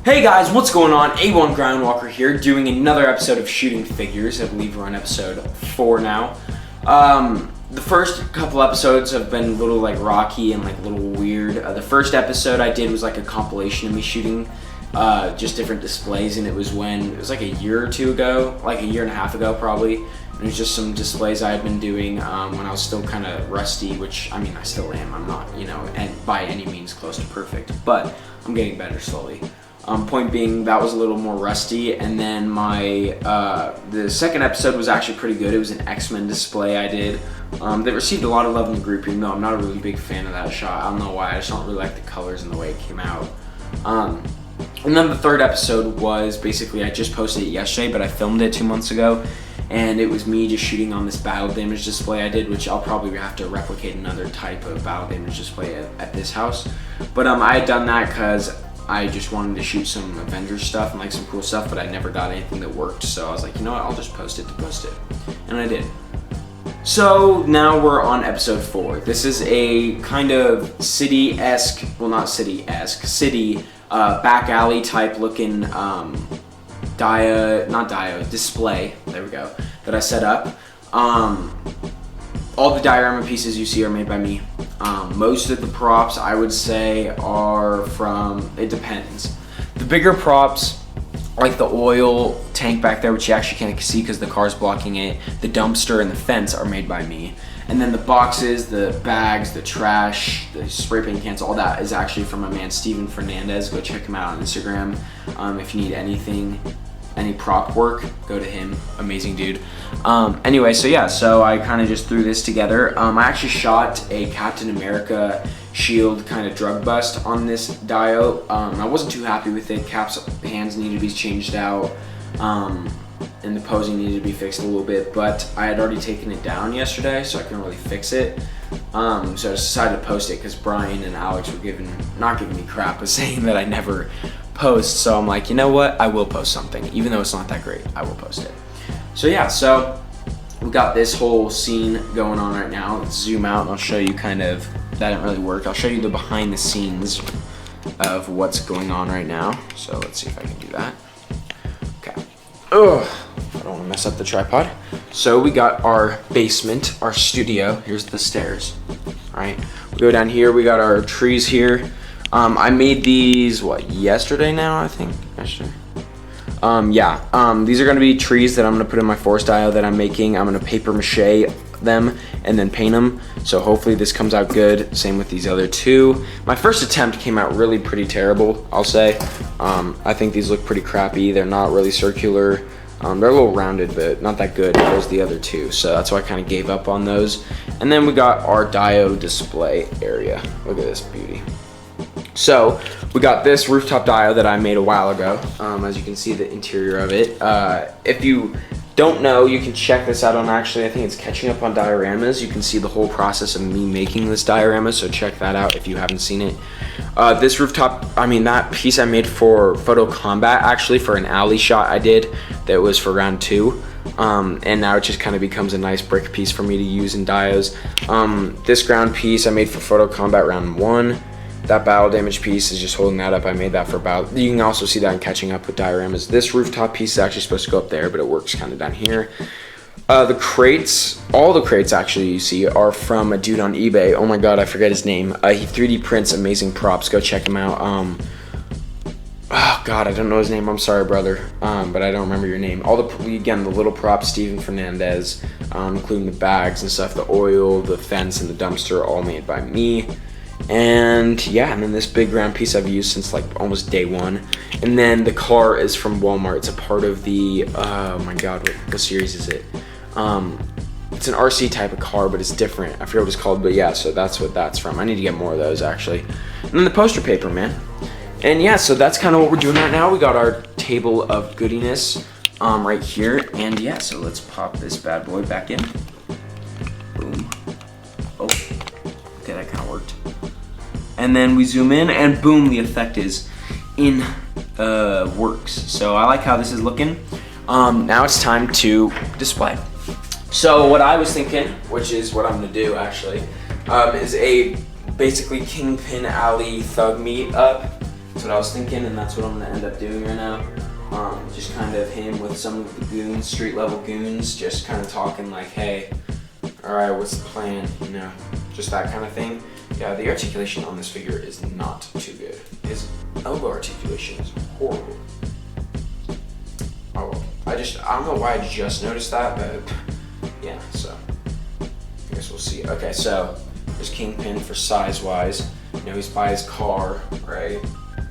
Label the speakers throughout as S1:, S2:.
S1: Hey guys, what's going on? A1 Groundwalker here, doing another episode of Shooting Figures. I believe we're on episode 4 now. The first couple episodes have been a little rocky and a little weird. The first episode I did was a compilation of me shooting just different displays, and it was a year or two ago, a year and a half ago probably. And it was just some displays I had been doing when I was still kind of rusty, which I mean I still am. I'm not, and by any means close to perfect, but I'm getting better slowly. Point being, that was a little more rusty, and then the second episode was actually pretty good. It was an X-Men display I did that received a lot of love in the group, even though I'm not a really big fan of that shot. I don't know why, I just don't really like the colors and the way it came out. And then the third episode was basically, I just posted it yesterday, but I filmed it 2 months ago, and it was me just shooting on this battle damage display I did, which I'll probably have to replicate another type of battle damage display at this house. But I had done that because I just wanted to shoot some Avengers stuff and some cool stuff, but I never got anything that worked, so I was like, you know what, I'll just post it to post it. And I did. So now we're on episode 4. This is a kind of city-esque, well not city-esque, city back alley type looking display, there we go, that I set up. All the diorama pieces you see are made by me. Most of the props I would say are from, it depends. The bigger props, like the oil tank back there, which you actually can't see because the car's blocking it, the dumpster and the fence are made by me. And then the boxes, the bags, the trash, the spray paint cans, all that is actually from my man Steven Fernandez. Go check him out on Instagram. If you need anything, any prop work, go to him. Amazing dude. Anyway, so I kind of just threw this together. I actually shot a Captain America shield kind of drug bust on this dio. I wasn't too happy with it. Cap's hands needed to be changed out, and the posing needed to be fixed a little bit, but I had already taken it down yesterday, so I couldn't really fix it. So I just decided to post it because Brian and Alex were not giving me crap, but saying that I never post. So I'm like, you know what? I will post something, even though it's not that great. I will post it. So yeah, so we got this whole scene going on right now. Let's zoom out and I'll show you that didn't really work. I'll show you the behind the scenes of what's going on right now. So let's see if I can do that. Okay. Ugh, I don't want to mess up the tripod. So we got our basement, our studio. Here's the stairs. All right, we go down here. We got our trees here. I made these, yesterday now, I think? Yesterday. These are gonna be trees that I'm gonna put in my forest dio that I'm making. I'm gonna paper mache them and then paint them. So hopefully this comes out good. Same with these other two. My first attempt came out really pretty terrible, I'll say. I think these look pretty crappy. They're not really circular. They're a little rounded, but not that good as the other two. So that's why I kind of gave up on those. And then we got our dio display area. Look at this beauty. So we got this rooftop dio that I made a while ago. As you can see the interior of it. If you don't know, you can check this out on I think it's Catching Up on Dioramas. You can see the whole process of me making this diorama, so check that out if you haven't seen it. This rooftop, that piece I made for Photo Combat, actually, for an alley shot I did that was for round 2. And now it just kind of becomes a nice brick piece for me to use in dios. This ground piece I made for Photo Combat round 1. That battle damage piece is just holding that up. I made that for battle. You can also see that in Catching Up with Dioramas. This rooftop piece is actually supposed to go up there, but it works kind of down here. The crates, all the crates actually you see are from a dude on eBay. Oh my god, I forget his name. He 3D prints amazing props. Go check him out. Oh god, I don't know his name. I'm sorry, brother, but I don't remember your name. The little props, Steven Fernandez, including the bags and stuff, the oil, the fence, and the dumpster, all made by me. And yeah, and then this big round piece I've used since almost day 1. And then the car is from Walmart. It's a part of the, oh my god, what series is it? It's an RC type of car, but it's different. I forget what it's called, but yeah, so that's what that's from. I need to get more of those actually. And then the poster paper, man. And yeah, so that's kind of what we're doing right now. We got our table of goodiness right here. And yeah, so let's pop this bad boy back in. Boom. Oh, okay, that kind of worked. And then we zoom in and boom, the effect is in works. So I like how this is looking. Now it's time to display. So what I was thinking, which is what I'm gonna do actually, is a basically Kingpin Alley thug meet up what I was thinking, and that's what I'm gonna end up doing right now. Just kind of him with some of the goons, street level goons, just kind of talking like, hey, all right, what's the plan? You know, just that kind of thing. Yeah, the articulation on this figure is not too good. His elbow articulation is horrible. Oh, well, I don't know why I just noticed that, but yeah, so I guess we'll see. Okay, so there's Kingpin for size-wise. You know, he's by his car, right?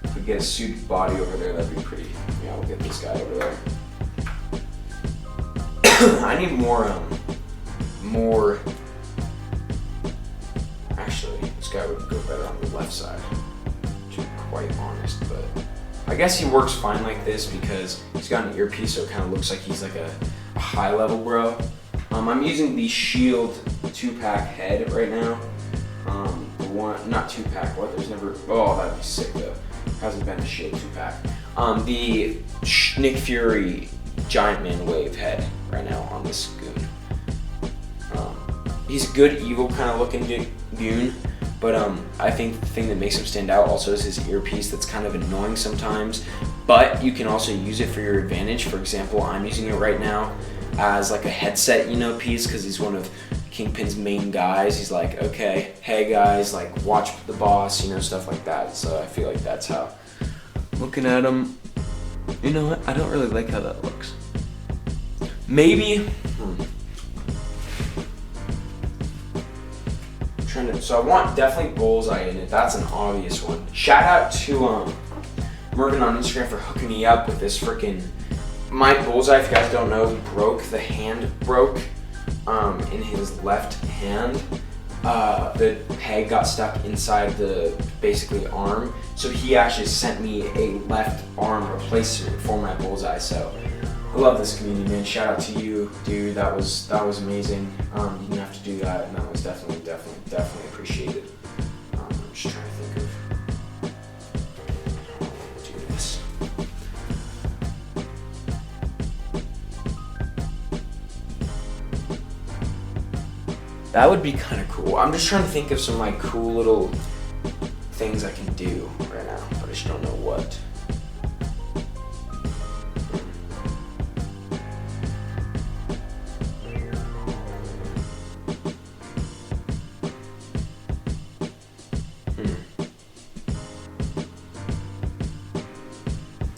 S1: If we get a suited body over there, that'd be pretty. Yeah, we'll get this guy over there. I need more. Actually, this guy would go better on the left side, to be quite honest. But I guess he works fine like this because he's got an earpiece, so it kind of looks like he's like a high-level bro. I'm using the Shield 2-pack head right now. The one, not 2-pack. What? There's never. Oh, that'd be sick though. Hasn't been a Shield 2-pack. The Nick Fury Giant Man Wave head right now on this goon. He's a good evil kind of looking goon, but I think the thing that makes him stand out also is his earpiece that's kind of annoying sometimes, but you can also use it for your advantage. For example, I'm using it right now as like a headset, you know, piece, because he's one of Kingpin's main guys. He's like, okay, hey guys, like watch the boss, you know, stuff like that. So I feel like that's how, looking at him, you know what, I don't really like how that looks. Maybe, so I want definitely Bullseye in it. That's an obvious one. Shout out to Mervin on Instagram for hooking me up with this freaking. My Bullseye, if you guys don't know, broke. The hand broke in his left hand. The peg got stuck inside the basically arm. So he actually sent me a left arm replacement for my Bullseye. So I love this community, man. Shout out to you, dude. That was amazing. You didn't have to do that, and that was definitely appreciated. I'm just trying to think of how to do this. That would be kind of cool. I'm just trying to think of some like cool little things I can do right now, but I just don't know what.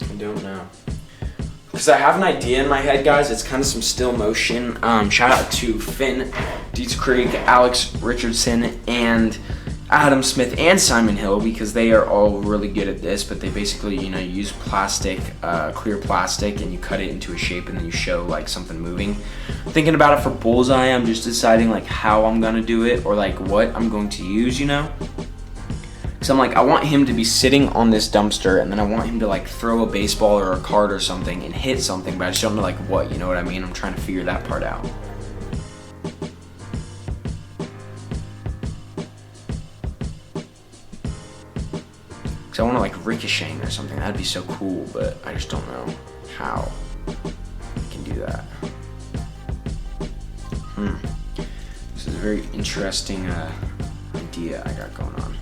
S1: I don't know. Because I have an idea in my head, guys. It's kind of some still motion. Shout out to Finn Dietz Krieg, Alex Richardson, and Adam Smith and Simon Hill, because they are all really good at this. But they basically, you know, use plastic, clear plastic, and you cut it into a shape, and then you show like something moving. Thinking about it for Bullseye, I'm just deciding like how I'm gonna do it, or like what I'm going to use, you know. So I'm like, I want him to be sitting on this dumpster, and then I want him to like throw a baseball or a card or something and hit something, but I just don't know like what, you know what I mean? I'm trying to figure that part out. Cause I want to like ricocheting or something. That'd be so cool, but I just don't know how I can do that. This is a very interesting idea I got going on.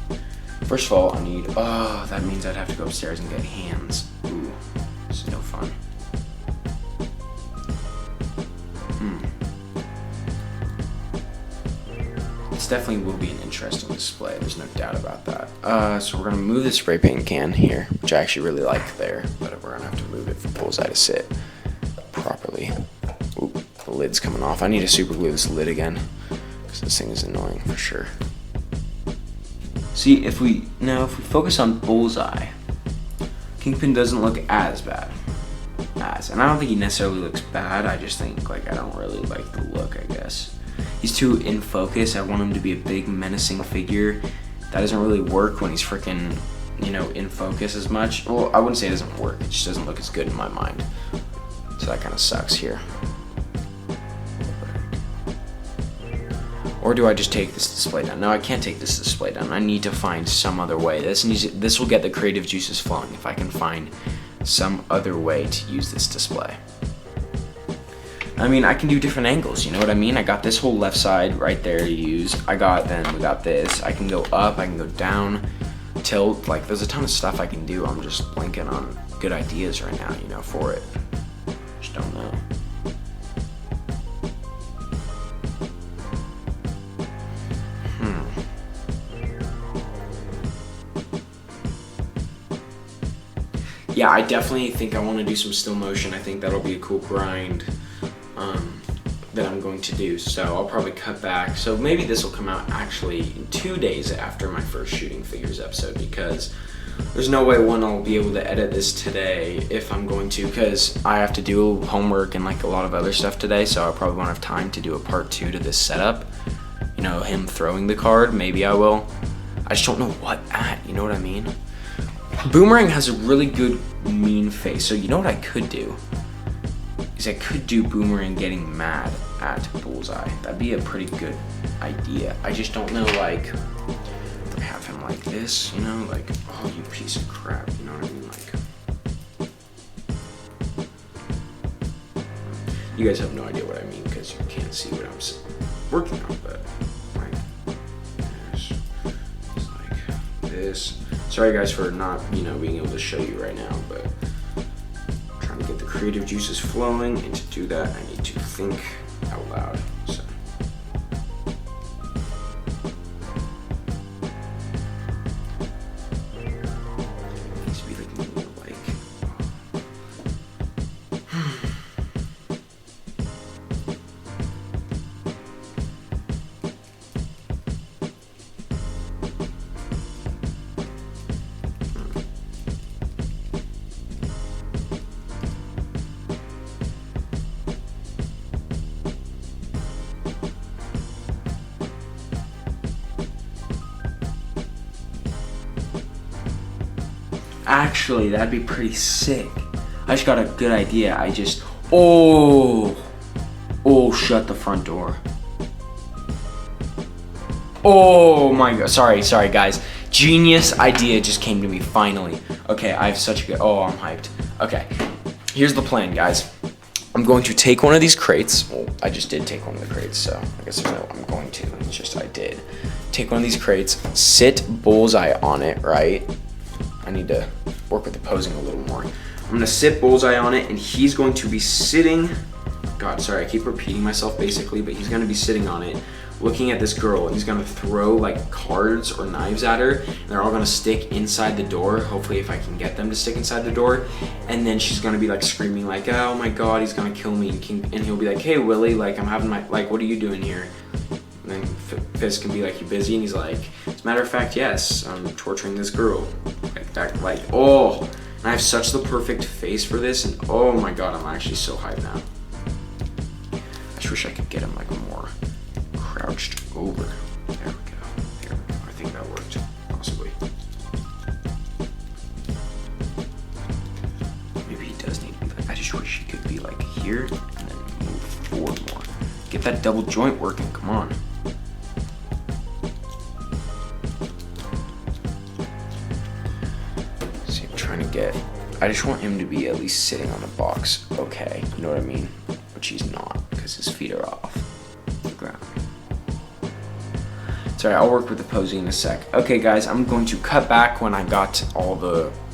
S1: First of all, I need, that means I'd have to go upstairs and get hands. Ooh, this is no fun. This definitely will be an interesting display, there's no doubt about that. So we're gonna move the spray paint can here, which I actually really like there, but we're gonna have to move it for Bullseye to sit properly. Ooh, the lid's coming off. I need to super glue this lid again, because this thing is annoying for sure. See, if we focus on Bullseye, Kingpin doesn't look as bad. And I don't think he necessarily looks bad, I just think like I don't really like the look, I guess. He's too in focus. I want him to be a big menacing figure. That doesn't really work when he's freaking, you know, in focus as much. Well, I wouldn't say it doesn't work, it just doesn't look as good in my mind. So that kind of sucks here. Or do I just take this display down? No, I can't take this display down. I need to find some other way. This will get the creative juices flowing if I can find some other way to use this display. I mean, I can do different angles, you know what I mean? I got this whole left side right there to use. We got this. I can go up, I can go down. until, like, there's a ton of stuff I can do. I'm just blanking on good ideas right now, you know, for it. Just don't know. Yeah, I definitely think I want to do some still motion. I think that'll be a cool grind that I'm going to do. So I'll probably cut back. So maybe this will come out actually 2 days after my first Shooting Figures episode, because there's no way I'll be able to edit this today if I'm going to, because I have to do homework and like a lot of other stuff today, so I probably won't have time to do a part 2 to this setup. You know, him throwing the card, maybe I will. I just don't know what at, you know what I mean? Boomerang has a really good mean face, so you know what I could do? Is I could do Boomerang getting mad at Bullseye. That'd be a pretty good idea. I just don't know, like, if I have him like this, you know, like, oh, you piece of crap, you know what I mean? Like, you guys have no idea what I mean because you can't see what I'm working on, but like, there's like this. Sorry guys for not, you know, being able to show you right now, but I'm trying to get the creative juices flowing, and to do that, I need to think out loud. So. It needs to be like more like. Actually, that'd be pretty sick. I just got a good idea. Oh, shut the front door. Oh my god, sorry guys. Genius idea just came to me finally. Okay, I have such a good, I'm hyped. Okay, here's the plan, guys. I'm going to take one of these crates. Well, I just did take one of the crates, so I guess there's no I'm going to. It's just I did. Take one of these crates, sit Bullseye on it, right? I need to work with the posing a little more. I'm gonna sit Bullseye on it, and he's going to be sitting, God, sorry, I keep repeating myself basically, but he's gonna be sitting on it, looking at this girl, and he's gonna throw like cards or knives at her, and they're all gonna stick inside the door, hopefully if I can get them to stick inside the door, and then she's gonna be like screaming like, oh my God, he's gonna kill me, and he'll be like, hey Willie, like I'm having my, like what are you doing here? And then Fizz can be like, you busy? And he's like, as a matter of fact, yes, I'm torturing this girl. Like that, like, oh. And I have such the perfect face for this, and oh my God, I'm actually so hyped now. I just wish I could get him like more crouched over. There we go. I think that worked, possibly. Maybe he does need to be like, I just wish he could be like here, and then move forward more. Get that double joint working, come on. I just want him to be at least sitting on the box, okay, you know what I mean? Which he's not, because his feet are off the ground. Sorry, I'll work with the posing in a sec. Okay guys, I'm going to cut back when I got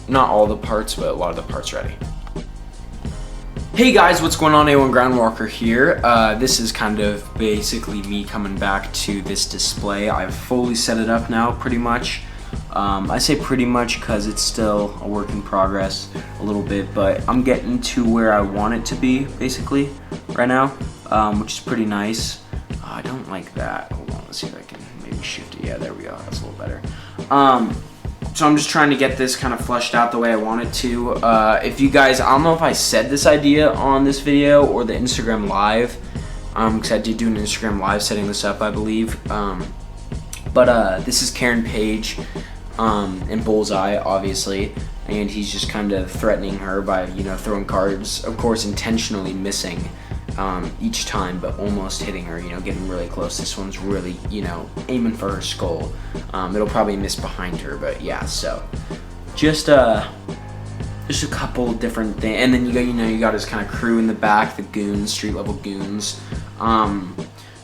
S1: not all the parts, but a lot of the parts ready. Hey guys, what's going on? A1 Groundwalker here. This is kind of basically me coming back to this display. I've fully set it up now, pretty much. I say pretty much because it's still a work in progress a little bit, but I'm getting to where I want it to be basically right now, which is pretty nice. I don't like that. Hold on, let's see if I can maybe shift it. Yeah, there we go. That's a little better. So I'm just trying to get this kind of fleshed out the way I want it to. If you guys, I don't know if I said this idea on this video or the Instagram live, because I did do an Instagram live setting this up, I believe. But this is Karen Page and Bullseye, obviously, and he's just kind of threatening her by, you know, throwing cards, of course intentionally missing each time, but almost hitting her, you know, getting really close. This one's really, you know, aiming for her skull. It'll probably miss behind her, but yeah, so just a couple different things. And then you got his kind of crew in the back, the goons, street level goons.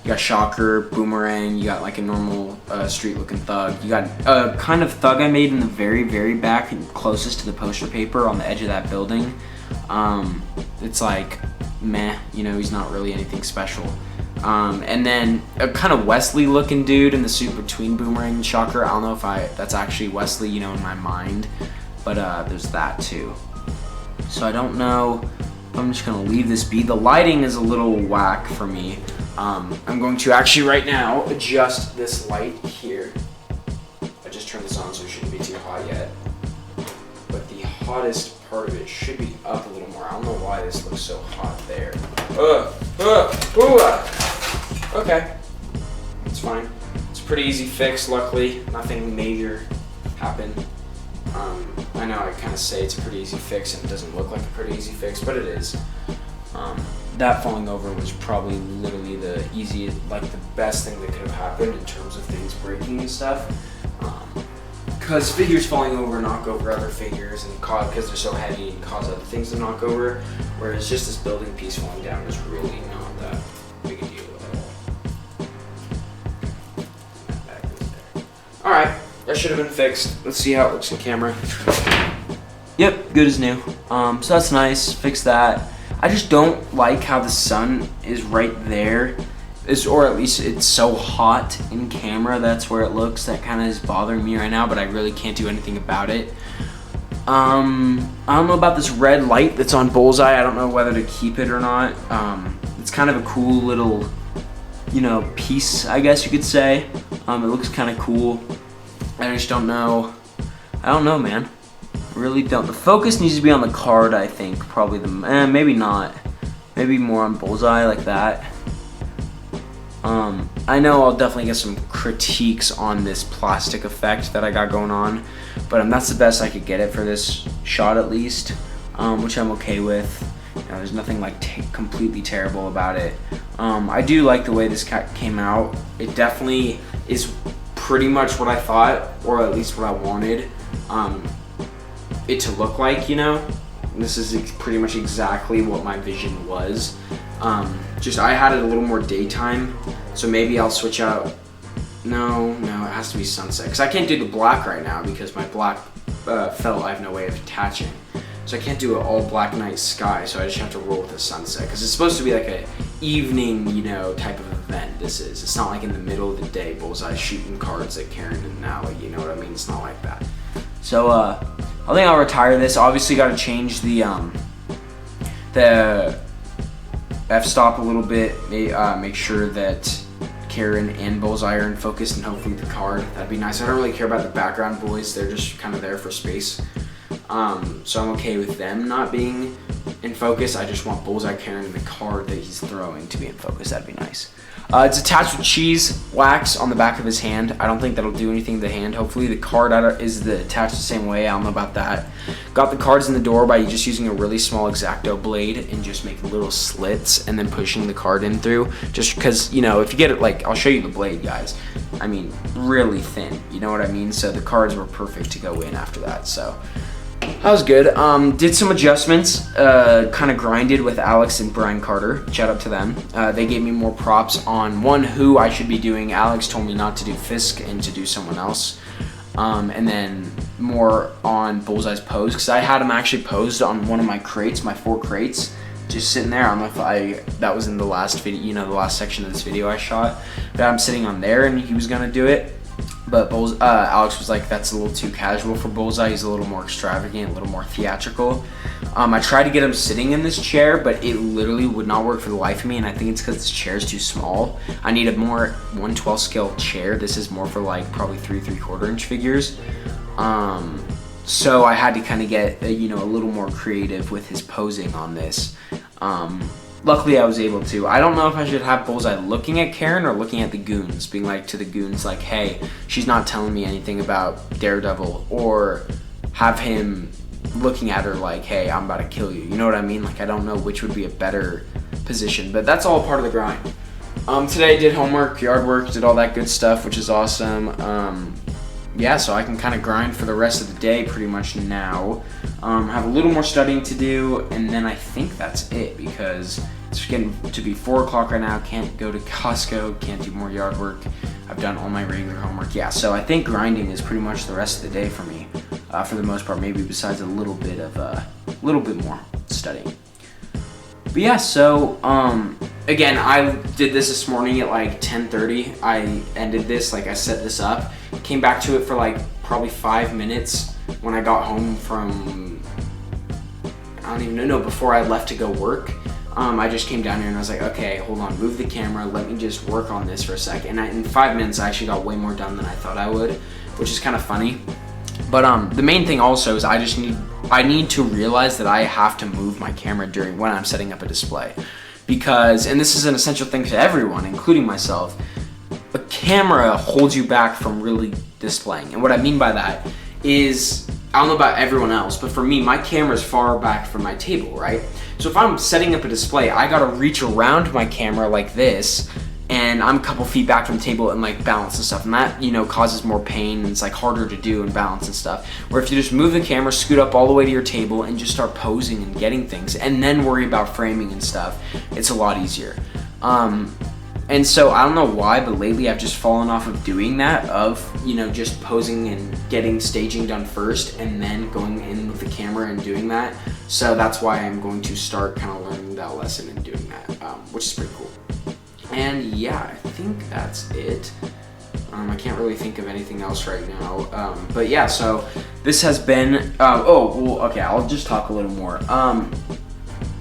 S1: You got Shocker, Boomerang, you got like a normal street looking thug. You got a kind of thug I made in the very, very back and closest to the poster paper on the edge of that building. It's like, meh, you know, he's not really anything special. And then a kind of Wesley looking dude in the suit between Boomerang and Shocker. I don't know if that's actually Wesley, you know, in my mind, but there's that too. So I don't know. I'm just gonna leave this be. The lighting is a little whack for me. I'm going to actually right now adjust this light here. I just turned this on so it shouldn't be too hot yet. But the hottest part of it should be up a little more. I don't know why this looks so hot there. Okay, it's fine. It's a pretty easy fix, luckily. Nothing major happened. I know I kind of say it's a pretty easy fix and it doesn't look like a pretty easy fix, but it is. That falling over was probably literally the easiest, like the best thing that could have happened in terms of things breaking and stuff. Because figures falling over knock over other figures and because they're so heavy and cause other things to knock over, whereas just this building piece falling down is really not that big a deal at all. That bag goes there. Alright, that should have been fixed. Let's see how it looks in camera. Yep, good as new. So that's nice, fix that. I just don't like how the sun is right there, or at least it's so hot in camera. That's where it looks. That kind of is bothering me right now, but I really can't do anything about it. I don't know about this red light that's on Bullseye. I don't know whether to keep it or not. It's kind of a cool little, you know, piece, I guess you could say. It looks kind of cool. I just don't know. I don't know, man. Really don't. The focus needs to be on the card, I think. Probably maybe not. Maybe more on Bullseye like that. I know I'll definitely get some critiques on this plastic effect that I got going on, but that's the best I could get it for this shot at least, which I'm okay with. You know, there's nothing like completely terrible about it. I do like the way this came out. It definitely is pretty much what I thought, or at least what I wanted. It to look like, you know. This is pretty much exactly what my vision was. Just I had it a little more daytime, so maybe I'll switch out. No, it has to be sunset, because I can't do the black right now because my black felt I have no way of attaching. So I can't do an all black night sky, so I just have to roll with the sunset, because it's supposed to be like a evening, you know, type of event. It's not like in the middle of the day Bullseye shooting cards at Karen in an alley, you know what I mean? It's not like that. So I think I'll retire this. Obviously got to change the f-stop a little bit, make sure that Karen and Bullseye are in focus, and hopefully the card. That'd be nice. I don't really care about the background boys. They're just kind of there for space. So I'm okay with them not being in focus. I just want Bullseye, Karen, and the card that he's throwing to be in focus. That'd be nice. It's attached with cheese wax on the back of his hand. I don't think that'll do anything to the hand. Hopefully the card is attached the same way. I don't know about that. Got the cards in the door by just using a really small X-Acto blade and just making little slits and then pushing the card in through. Just because, you know, if you get it, like, I'll show you the blade, guys. I mean, really thin. You know what I mean? So the cards were perfect to go in after that. So that was good. Did some adjustments, kind of grinded with Alex and Brian Carter. Shout out to them. They gave me more props on who I should be doing. Alex told me not to do Fisk and to do someone else. And then more on Bullseye's pose, because I had him actually posed on one of my crates, my 4 crates, just sitting there. I don't know if that was in the last video, you know, the last section of this video I shot. But I'm sitting on there and he was gonna do it. But Alex was like, that's a little too casual for Bullseye. He's a little more extravagant, a little more theatrical. I tried to get him sitting in this chair, but it literally would not work for the life of me, and I think it's because this chair is too small. I need a more 1/12 scale chair. This is more for like probably 3 3/4 inch figures. So I had to kind of get, you know, a little more creative with his posing on this. Luckily I was able to. I don't know if I should have Bullseye looking at Karen or looking at the goons, being like to the goons like, hey, she's not telling me anything about Daredevil, or have him looking at her like, hey, I'm about to kill you. You know what I mean? Like, I don't know which would be a better position, but that's all part of the grind. Today I did homework, yard work, did all that good stuff, which is awesome. Yeah, so I can kind of grind for the rest of the day pretty much now. Have a little more studying to do, and then I think that's it, because It's getting to be 4 o'clock right now. Can't go to Costco, can't do more yard work. I've done all my regular homework. Yeah, so I think grinding is pretty much the rest of the day for me, for the most part, maybe besides a little bit more studying. But yeah, so again, I did this morning at like 10:30. I ended this, like I set this up, came back to it for like probably 5 minutes when I got home from, I don't even know, before I left to go work. I just came down here and I was like, okay, hold on, move the camera, let me just work on this for a second. And in 5 minutes, I actually got way more done than I thought I would, which is kind of funny. But the main thing also is I need to realize that I have to move my camera when I'm setting up a display. Because, and this is an essential thing to everyone, including myself, a camera holds you back from really displaying. And what I mean by that is, I don't know about everyone else, but for me, my camera is far back from my table, right? So if I'm setting up a display, I gotta reach around my camera like this, and I'm a couple feet back from the table and like balance and stuff, and that, you know, causes more pain, and it's like harder to do and balance and stuff. Where if you just move the camera, scoot up all the way to your table and just start posing and getting things, and then worry about framing and stuff, it's a lot easier. And so I don't know why, but lately I've just fallen off of doing that, of, you know, just posing and getting staging done first and then going in with the camera and doing that. So that's why I'm going to start kind of learning that lesson and doing that, which is pretty cool. And yeah, I think that's it. I can't really think of anything else right now. But yeah, so this has been, okay, I'll just talk a little more.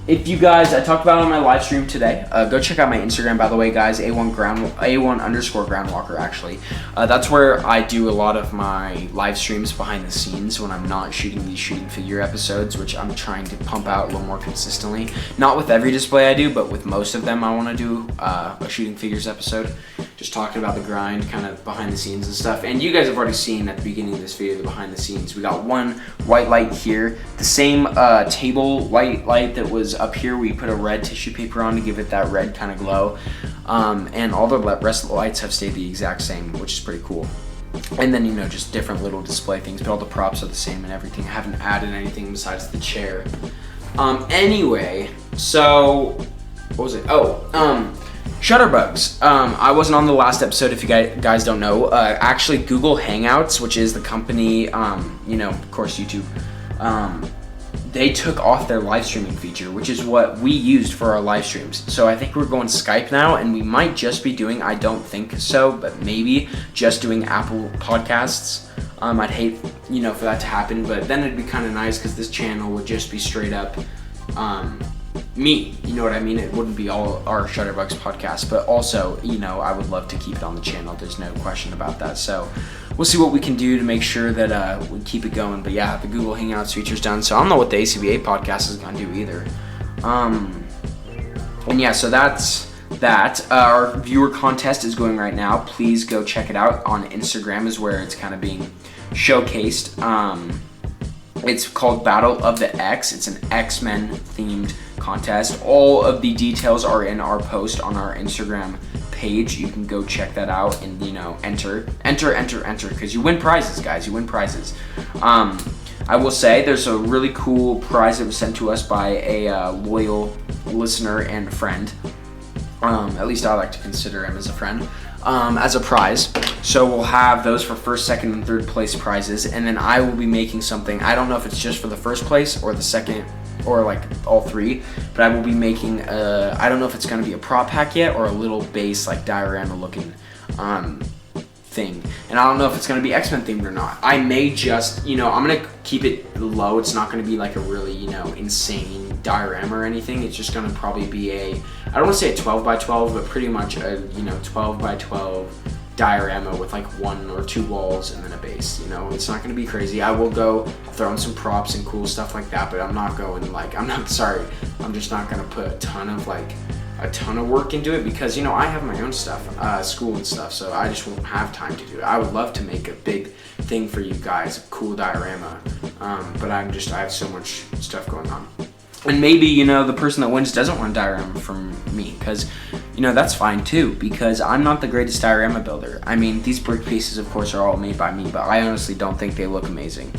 S1: If you guys, I talked about it on my live stream today. Go check out my Instagram, by the way, guys. A1_groundwalker, actually. That's where I do a lot of my live streams behind the scenes when I'm not shooting these shooting figure episodes, which I'm trying to pump out a little more consistently. Not with every display I do, but with most of them, I want to do a shooting figures episode. Just talking about the grind, kind of behind the scenes and stuff. And you guys have already seen at the beginning of this video the behind the scenes. We got one white light here, the same table white light that was up here. We put a red tissue paper on to give it that red kind of glow. And all the rest of the lights have stayed the exact same, which is pretty cool. And then, you know, just different little display things, but all the props are the same and everything. I haven't added anything besides the chair. Anyway, so what was it? Shutterbugs. I wasn't on the last episode, if you guys don't know. Actually, Google Hangouts, which is the company, you know, of course, YouTube, they took off their live streaming feature, which is what we used for our live streams. So I think we're going Skype now, and we might just be doing, I don't think so, but maybe just doing Apple Podcasts. I'd hate, you know, for that to happen, but then it'd be kind of nice because this channel would just be straight up, me, you know what I mean? It wouldn't be all our Shutterbugs podcast, but also, you know, I would love to keep it on the channel. There's no question about that. So we'll see what we can do to make sure that we keep it going. But yeah, the Google Hangouts feature's done. So I don't know what the ACBA podcast is gonna do either. And yeah, so that's that. Our viewer contest is going right now. Please go check it out on Instagram, is where it's kind of being showcased. It's called Battle of the X. It's an X-Men themed contest. All of the details are in our post on our Instagram page. You can go check that out and, you know, enter, because you win prizes, guys. You win prizes. I will say there's a really cool prize that was sent to us by a loyal listener and friend. At least I like to consider him as a friend. As a prize. So we'll have those for first, second, and third place prizes, and then I will be making something. I don't know if it's just for the first place or the second, or like all three, but I will be making I don't know if it's going to be a prop pack yet or a little base like diorama looking thing, and I don't know if it's going to be X-Men themed or not. I may just, you know, I'm going to keep it low. It's not going to be like a really, you know, insane diorama or anything. It's just going to probably be I don't want to say a 12 by 12, but pretty much a, you know, 12 by 12 diorama with like 1 or 2 walls and then a base. You know, it's not going to be crazy. I will go throw in some props and cool stuff like that, but I'm just not going to put a ton of work into it, because, you know, I have my own stuff, school and stuff, so I just won't have time to do it. I would love to make a big thing for you guys, a cool diorama, but I have so much stuff going on. And maybe, you know, the person that wins doesn't want a diorama from me, because, you know, that's fine too, because I'm not the greatest diorama builder. I mean, these brick pieces, of course, are all made by me, but I honestly don't think they look amazing.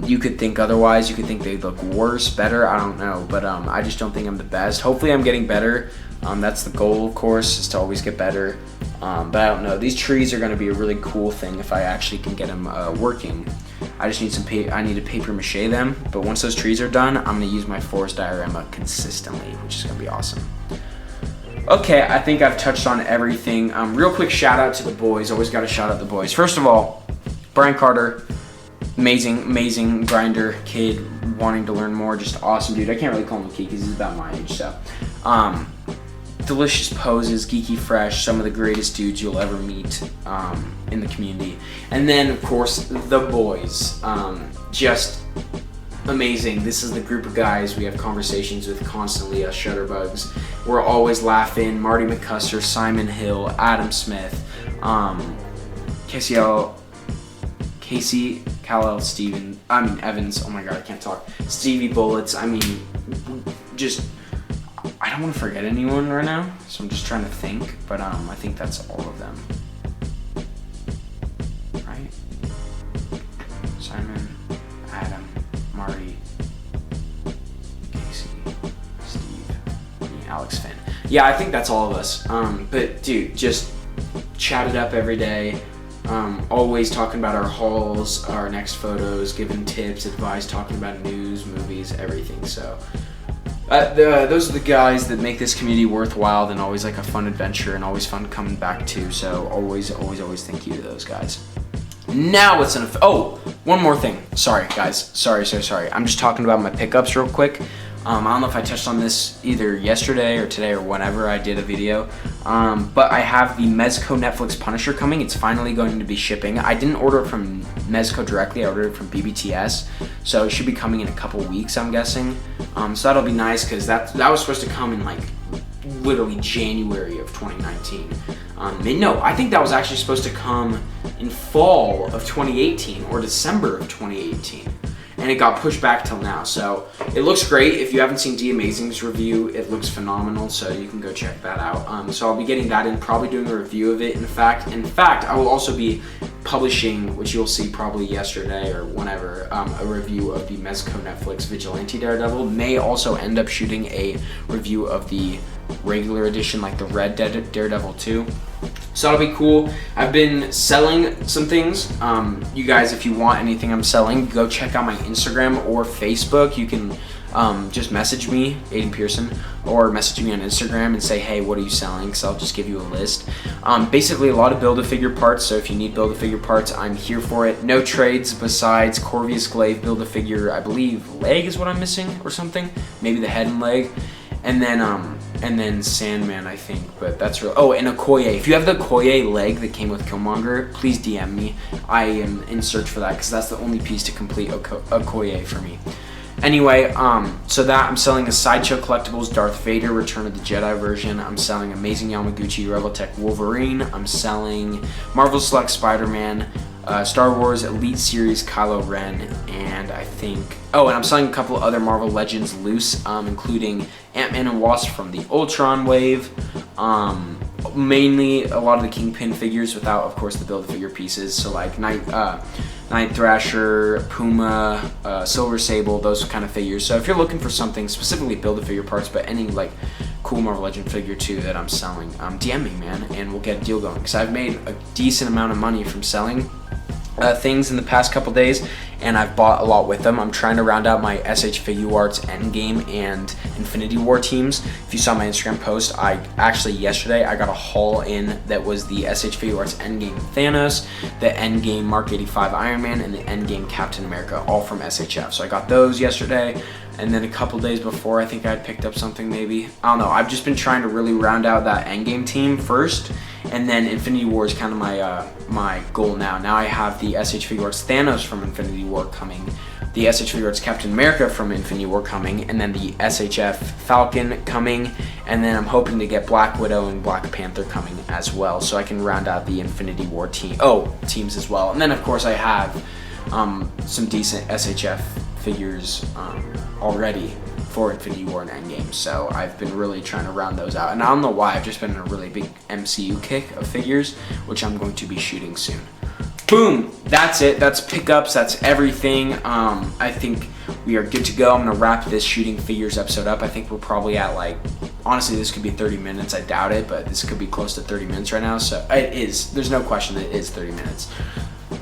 S1: You could think otherwise. You could think they look worse, better. I don't know, but I just don't think I'm the best. Hopefully, I'm getting better. That's the goal, of course, is to always get better. But I don't know. These trees are going to be a really cool thing if I actually can get them working. I just need I need to paper mache them. But once those trees are done, I'm going to use my forest diorama consistently, which is going to be awesome. Okay, I think I've touched on everything. Real quick shout out to the boys. Always got to shout out the boys. First of all, Brian Carter, amazing grinder kid, wanting to learn more. Just awesome dude. I can't really call him a kid because he's about my age. So, delicious poses, geeky fresh, some of the greatest dudes you'll ever meet in the community. And then, of course, the boys. Just amazing. This is the group of guys we have conversations with constantly, us Shutterbugs. We're always laughing. Marty McCusker, Simon Hill, Adam Smith, Casey Callell, Evans. Oh my God, I can't talk. Stevie Bullets. I don't want to forget anyone right now, so I'm just trying to think. But I think that's all of them. Right? Simon, Adam, Marty, Casey, Steve, me, Alex, Finn. Yeah, I think that's all of us. But dude, just chat it up every day. Always talking about our hauls, our next photos, giving tips, advice, talking about news, movies, everything. So those are the guys that make this community worthwhile and always like a fun adventure and always fun coming back to. So always thank you to those guys. Now it's one more thing. Sorry guys, sorry. I'm just talking about my pickups real quick. I don't know if I touched on this either yesterday or today or whenever I did a video, but I have the Mezco Netflix Punisher coming. It's finally going to be shipping. I didn't order it from Mezco directly. I ordered it from BBTS, so it should be coming in a couple weeks, I'm guessing. So that'll be nice because that was supposed to come in like literally January of 2019. No, I think that was actually supposed to come in fall of 2018 or December of 2018. And it got pushed back till now. So it looks great. If you haven't seen D Amazing's review, it looks phenomenal. So you can go check that out. So I'll be getting that in, probably doing a review of it. In fact, I will also be publishing, which you'll see probably yesterday or whenever, a review of the Mezco Netflix Vigilante Daredevil. May also end up shooting a review of the regular edition, like the Red Daredevil 2. So that'll be cool. I've been selling some things. You guys, if you want anything I'm selling, go check out my Instagram or Facebook. You can just message me, Aiden Pearson, or message me on Instagram and say, hey, what are you selling? So I'll just give you a list. Basically, a lot of Build-A-Figure parts. So if you need Build-A-Figure parts, I'm here for it. No trades besides Corvius Glaive Build-A-Figure. I believe leg is what I'm missing or something. Maybe the head and leg. And then Sandman, I think, but that's real. Oh, and Okoye. If you have the Okoye leg that came with Killmonger, please DM me. I am in search for that because that's the only piece to complete Okoye for me. Anyway, so that I'm selling the Sideshow Collectibles Darth Vader Return of the Jedi version. I'm selling Amazing Yamaguchi Rebel Tech Wolverine. I'm selling Marvel Select Spider-Man, Star Wars Elite Series Kylo Ren, and I think... Oh, and I'm selling a couple of other Marvel Legends loose, including Ant-Man and Wasp from the Ultron wave. Mainly a lot of the Kingpin figures without, of course, the Build-A-Figure pieces. So like Night Thrasher, Puma, Silver Sable, those kind of figures. So if you're looking for something, specifically Build-A-Figure parts, but any like cool Marvel Legend figure too that I'm selling, DM me, man, and we'll get a deal going. Because I've made a decent amount of money from selling things in the past couple days, and I've bought a lot with them. I'm trying to round out my SH Figuarts Endgame and Infinity War teams. If you saw my Instagram post, yesterday I got a haul in that was the SH Figuarts Endgame Thanos, the Endgame Mark 85 Iron Man, and the Endgame Captain America, all from SHF. So I got those yesterday, and then a couple days before I think I had picked up something maybe. I don't know, I've just been trying to really round out that Endgame team first, and then Infinity War is kind of my goal now. Now I have the SH Figuarts Thanos from Infinity War coming, the SH Figuarts Captain America from Infinity War coming, and then the SHF Falcon coming, and then I'm hoping to get Black Widow and Black Panther coming as well, so I can round out the Infinity War teams as well. And then of course I have some decent SHF figures already for Infinity War and Endgame, so I've been really trying to round those out. And I don't know why, I've just been in a really big MCU kick of figures, which I'm going to be shooting soon. boom, that's it. That's pickups, that's everything. I think we are good to go. I'm gonna wrap this shooting figures episode up. I think we're probably at like, honestly, this could be 30 minutes. I doubt it, but this could be close to 30 minutes right now. So it is, there's no question that it is 30 minutes.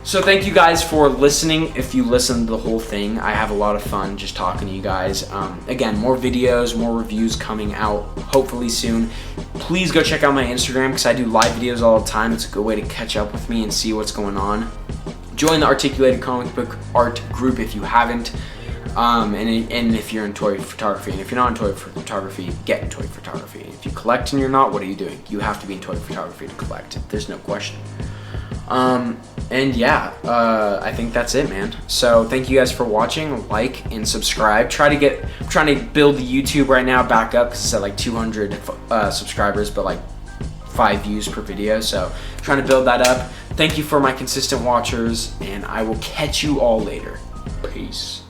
S1: So thank you guys for listening. If you listened to the whole thing, I have a lot of fun just talking to you guys. Again, more videos, more reviews coming out hopefully soon. Please go check out my Instagram because I do live videos all the time. It's a good way to catch up with me and see what's going on. Join the Articulated Comic Book Art group if you haven't. And if you're in toy photography, and if you're not in toy photography, get in toy photography. If you collect and you're not, what are you doing? You have to be in toy photography to collect. There's no question. And yeah, I think that's it, man. So thank you guys for watching. Like and subscribe. I'm trying to build the YouTube right now back up because it's at like 200 subscribers, but like 5 views per video. So I'm trying to build that up. Thank you for my consistent watchers, and I will catch you all later. Peace.